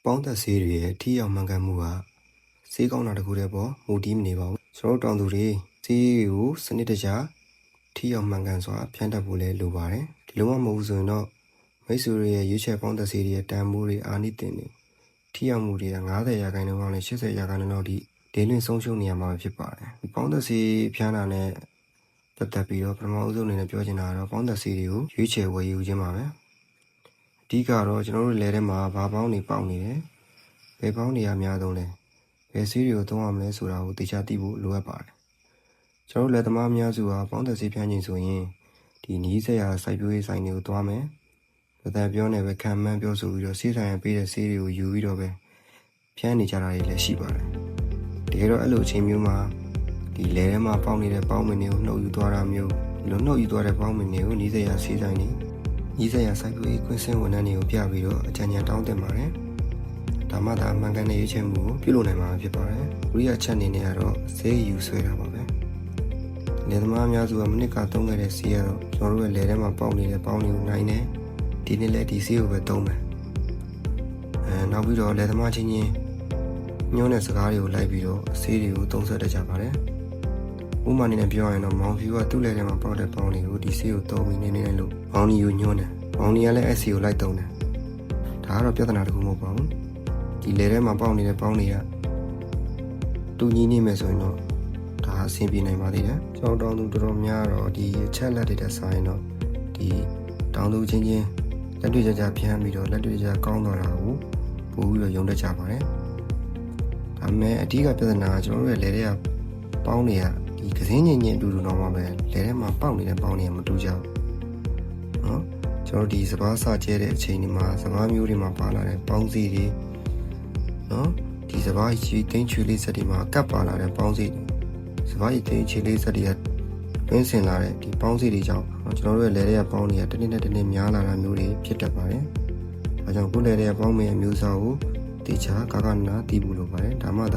ပေါင်းသက်ဆေးတွေရဲ့ထိရောက်မှန်ကန်မှုကဆေးကောင်းတာတခုတည်းပေါ်မူတည်မနေပါဘူးကျွန်တော်တို့တောင်သူတွေဆေးကိုစနစ်တကျထိရောက်မှန်ကန်စွာဖြန့်တတ်ဖို့လည်းလိုပါတယ်ဒီလိုမှမဟုတ်ဆိုရင်တော့မိတ်ဆွေတွေရဲ့ရွေးချယ်ပေါင်းသက်ဆေးတွေရဲ့တန်ဖိုးတွေအာနိသင်တွေထိရောက်မှုတွေက90%လောက်နဲ့80%လောက်ထိဒေလွင်ဆုံးရှုံးနေရမှာဖြစ်ပါတယ်ဒီပေါင်းသက်ဆေးဖြန့်တာနဲ့ပတ်သက်ပြီးတော့ပထမဦးဆုံးအနေနဲ့ပြောချင်တာကတော့ပေါင်းသက်ဆေးတွေကိုရွေးချယ်ဝယ်ယူခြင်းပါပဲအဓိကတော့ကျွန်တော်တို့လယ်ထဲမှာဘာပေါင်းတွေပေါက်နေတယ်ဘယ်ပေါင်းနေရများဆုံးလဲဘယ်ဆေးတွေကိုသုံးရမလဲဆိုတာကိုသိချသိဖို့လိုအပ်ပါတယ်ကျွန်တော်တို့လက်သမားအများစုကပေါင်းသက်ဆေးဖြန်းခြင်းဆိုရင်ဒီနီးစက်ရစိုက်ပျိုးရေးဆိုင်တွေကိုသွားမယ်ဒါတပြောနေပဲခံမှန်းပြောဆိုပြီးတော့ဆေးဆိုင်ရပေးတဲ့ဆေးတွေကိုယူပြီးတော့ပဲဖြန်းနေကြတာတွေလည်းရှိပါတယ်တကယ်တော့အဲ့လိုအချိန်မျိုးမှာဒီလယ်ထဲမှာပေါက်နေတဲ့ပေါင်းမင်တွေကိုနှုတ်ယူသွားတာမျိုးဒီလိုနှုတ်ယူသွားတဲ့ပေါင်းမင်တွေကိုနီးစက်ရဆေးဆိုင်တွေနီးစက်ရစိုက်ပျိုးရေးခွင့်စင်ဝန်ထမ်းတွေကိုပြပြီးတော့အကြံဉာဏ်တောင်းတင်ပါတယ်ဒါမှသာမှန်ကန်တဲ့ရွေးချယ်မှုကိုပြုလုပ်နိုင်မှာဖြစ်ပါတယ်။ဝိရိယချက်အနေနဲ့ကတော့ဆေးယူဆွဲတာပါပဲ။လယ်သမားအများစုကမိနစ်ကသုံးခဲ့တဲ့ဆေးကတော့ကျွန်တော်တို့ရဲ့လယ်ထဲမှာပေါက်နေတဲ့ပေါင်းတွေကိုနိုင်တယ်။ဒီနေ့လည်းဒီဆေးကိုပဲသုံးမယ်။နောက်ပြီးတော့လယ်သမားချင်းချင်းညွှန်းတဲ့စကားတွေကိုလိုက်ပြီးတော့ဆေးတွေကိုသုံးဆွဲတတ်ကြပါတယ်။ဥပမာအနေနဲ့ပြောရရင်တော့မောင်ဖြူကသူ့လယ်ထဲမှာပေါက်တဲ့ပေါင်းတွေကိုဒီဆေးကိုသုံးပြီးနေနေလို့မောင်ကြီးကိုညွှန်းတယ်။မောင်ကြီးကလည်းအဲ့ဆေးကိုလိုက်သုံးတယ်။ဒါကတော့ပြဿနာတစ်ခုမဟုတ်ပါဘူး။ဒီလေထဲမှာပေါက်နေတဲ့ပေါင်းတွေကတူညီနေမယ်ဆိုရင်တော့ဒါအဆင်ပြေနိုင်ပါသေးတယ်ကျွန်တော်တောင်သူတော်တော်များတော့ဒီချက်လက်တွေတက်ဆိုင်တော့ဒီတောင်သူချင်းချင်းလက်တွေ့ကြကြဖြန်းပြီးတော့လက်တွေ့ကြကောင်းသွားတာကိုပို့ပြီးတော့ယုံတတ်ကြပါတယ်ဒါပေမဲ့အဓိကပြဿနာကကျွန်တော်တို့ရဲ့လေထဲကပေါင်းတွေကဒီကစင်းချင်းချင်းအတူတူတော့မှပဲလေထဲမှာပေါက်နေတဲ့ပေါင်းတွေကမတူကြဘူးနော်ကျွန်တော်ဒီစပားစကျဲတဲ့အချိန်ဒီမှာစပားမျိုးတွေမှာပါလာတဲ့ပေါင်းစီတွေနော်ဒီစပါးကြီးတင်းချွေလေးစက်တွေမှာကပ်ပါလာတဲ့ပေါင်းစီစပါးကြီးတင်းချွေလေးစက်တွေကတွင်းဆင်လာတဲ့ဒီပေါင်းစီတွေကြောင့်ကျွန်တော်တို့ရဲ့လယ်ထဲကပေါင်းတွေကတစ်နေ့နဲ့တစ်နေ့များလာတာမျိုးတွေဖြစ်တတ်ပါတယ်။ဒါကြောင့်ကိုယ်လယ်ထဲကပေါင်းမရဲ့မျိုးစားကိုတေချာကာကနာတည်ဖို့လိုပါတယ်။ဒါမှသာ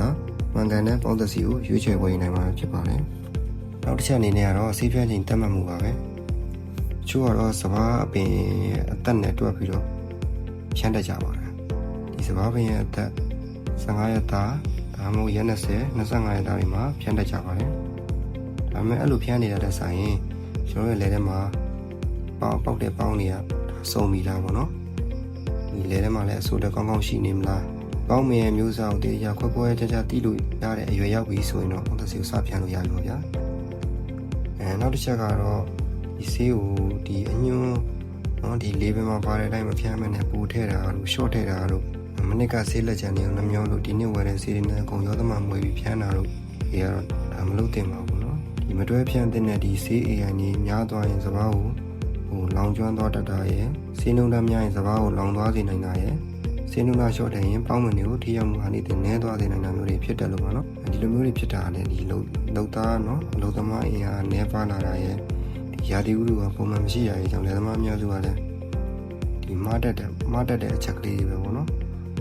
မှန်ကန်တဲ့ပေါင်းသက်စီကိုရွေးချယ်ဝယ်နိုင်မှာဖြစ်ပါတယ်။နောက်တစ်ချက်အနေနဲ့ကတော့ဆေးဖြန်းချိန်တတ်မှတ်မှုပါပဲ။ချို့ကတော့စပါးအပင်အသက်နဲ့တွက်ပြီးတော့ဖြန်းတတ်ကြပါတယ်။ဒီစပါးပင်ရဲ့အသက်15ရက်သားဒါမှမဟုတ်ရက်20 25ရက်သားတွေမှာဖြန်းတတ်ကြပါတယ်။ဒါပေမဲ့အဲ့လိုဖြန်းနေတဲ့ဆိုင်ရင်ကျွန်တော်ရဲ့လယ်ထဲမှာပေါက်တဲ့ပေါင်းတွေကစုံပြီလားပေါ့နော်။ဒီလယ်ထဲမှာလည်းအဆိုးတက်ကောင်းကောင်းရှိနေမလား။ပေါင်းမရဲ့မျိုးစားကိုတရားခွက်ခွဲကြကြတိလို့ရတဲ့အရွယ်ရောက်ပြီဆိုရင်တော့ပေါင်းသက်စီကိုစဖြန်းလို့ရပြီပေါ့ဗျာ။နောက်တစ်ချက်ကတော့ဒီဆေးကိုဒီအညွန်းနော်ဒီလေးပင်မှာပါတဲ့အတိုင်းမဖြန်းမနဲ့ပူထည့်တာတို့ရှော့ထည့်တာတို့မနစ်ကဆေးလက်ချံတွေကိုနှမျောလို့ဒီနေ့ဝယ်တဲ့ဆေးတွေနဲ့အကုန်ရောသမမွေပြီးဖြန်းတာတို့ဒီကတော့ဒါမလုပ်တင်ပါဘူးเนาะဒီမတွဲဖြန်းတဲ့နဲ့ဒီဆေး AI ကြီးများသွားရင်စဘာကိုလောင်ကျွမ်းသွားတတ်တာရဲ့ဆေးနှုံးတမ်းများရင်စဘာကိုလောင်သွားစေနိုင်တာရဲ့ဆေးနှုံးသားလျှော့တယ်ရင်ပေါင်းမနေကိုထိရောက်မှုအနေနဲ့နည်းသွားစေနိုင်တာမျိုးတွေဖြစ်တယ်လို့ပါเนาะဒီလိုမျိုးတွေဖြစ်တာလည်းဒီလုံသားเนาะအလုပ်သမားအင်အားနည်းပါလာတာရဲ့ဒီရာသီဥတုကပုံမှန်မရှိရတဲ့ကြောင့်လယ်သမားအများစုကလည်းဒီမတ်တက်တဲ့အချက်ကလေးတွေပဲပေါ့เนาะ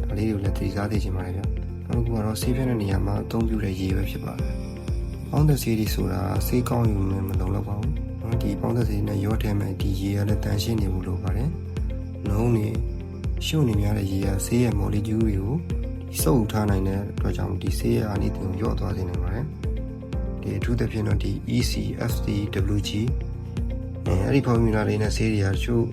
ဒါလေးတွေကိုလည်းသိစားသိချင်ပါတယ်ဗျ။နောက်တစ်ခုကတော့ဆေးဖြန်းတဲ့နေရာမှာအသုံးပြုတဲ့ရေပဲဖြစ်ပါတယ်။ပေါင်းသက်ဆေးတွေဆိုတာဆေးကောင်းယူနေမလုံလောက်ပါဘူး။နော်ဒီပေါင်းသက်ဆေးနဲ့ရောထဲမဲ့ဒီရေရလည်းတန်ရှင်းနေဖို့လိုပါတယ်။နှုံးနေရှုပ်နေများတဲ့ရေရဆေးရဲ့မော်လီကျူးတွေကိုဒီစုပ်ထားနိုင်တဲ့အတွက်ကြောင့်ဒီဆေးရဲ့အာနိသင်ကိုလျော့သွားစေနိုင်ပါတယ်။ဒီအထူးသဖြင့်တော့ဒီ ECFCWG အဲ့ဒီဖော်မြူလာလေးနဲ့ဆေးတွေကချို့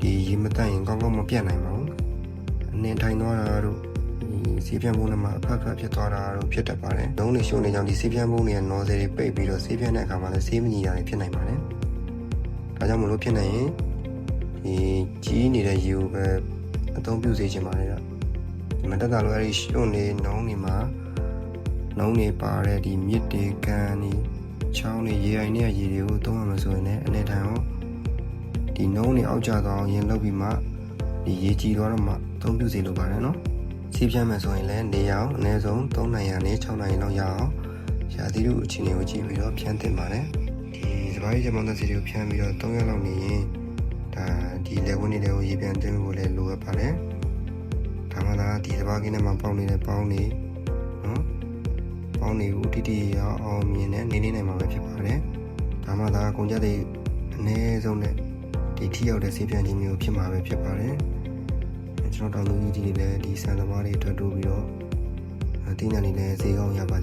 ဒီရေမတန့်ရင်ကောင်းကောင်းမပြတ်နိုင်ပါဘူး။အနေထိုင်သွားတာတို့ဒီဆေးဖြန်းပုံးတွေမှာအခက်အခဲဖြစ်သွားတာတို့ဖြစ်တတ်ပါတယ်။လုံးနေရှုံနေကြောင်းဒီဆေးဖြန်းပုံးတွေကနော်ဆယ်တွေပိတ်ပြီးတော့ဆေးဖြန်းတဲ့အခါမှာလည်းဆေးမညီတာတွေဖြစ်နိုင်ပါတယ်။ဒါကြောင့်မလို့ဖြစ်နိုင်ရင်ဒီကြီးနေတဲ့ရေကိုပဲအသုံးပြုစေချင်ပါတယ်ဗျ။ဒီမှာတက်တာလို့အဲဒီရှုံနေနှုံးနေမှာနှုံးနေပါတဲ့ဒီမြစ်တွေကန်နေချောင်းနေရေအိုင်နဲ့ရေတွေကိုသုံးရမှာဆိုရင်လည်းအနေထိုင်အောင်ဒီနှုံးနေအောက်ကျသွားအောင်ရင်လုပ်ပြီးမှဒီရေကြည်သွားတော့မှသုံးပြုစေလိုပါတယ်နော်ဆေးဖြန်းမယ်ဆိုရင်လည်းနေအောင်အနည်းဆုံး3နိုင်ရနဲ့6နိုင်လောက်ရအောင်ရာသီဥတုအခြေအနေကိုကြည့်ပြီးတော့ဖြန်းသင့်ပါတယ်ဒီစပါးရီချမောင်းသက်စီတွေကိုဖြန်းပြီးတော့3ရက်လောက်နေရင်ဒါဒီလေဝင်တွေကိုရေပြန်သွင်းဖို့လည်းလိုအပ်ပါတယ်ဒါမှသာဒီစပါးကင်းထဲမှာပေါက်နေတဲ့ပေါင်းတွေနော်ပေါင်းတွေကိုတိတိရအောင်မြင်နဲ့နေနိုင်မှာပဲဖြစ်ပါတယ်ဒါမှသာကုန်ကြတဲ့အနည်းဆုံးနဲ့ဒီထိရောက်တဲ့ဆေးဖြန်းခြင်းမျိုးဖြစ်မှာပဲဖြစ်ပါတယ် ကျွန်တော်တောင်သူကြီးတွေလည်းဒီဆန်သမားတွေအတွက်တိုးပြီးတော့အတင်းညာနေလည်းဈေးကောင်းရပါ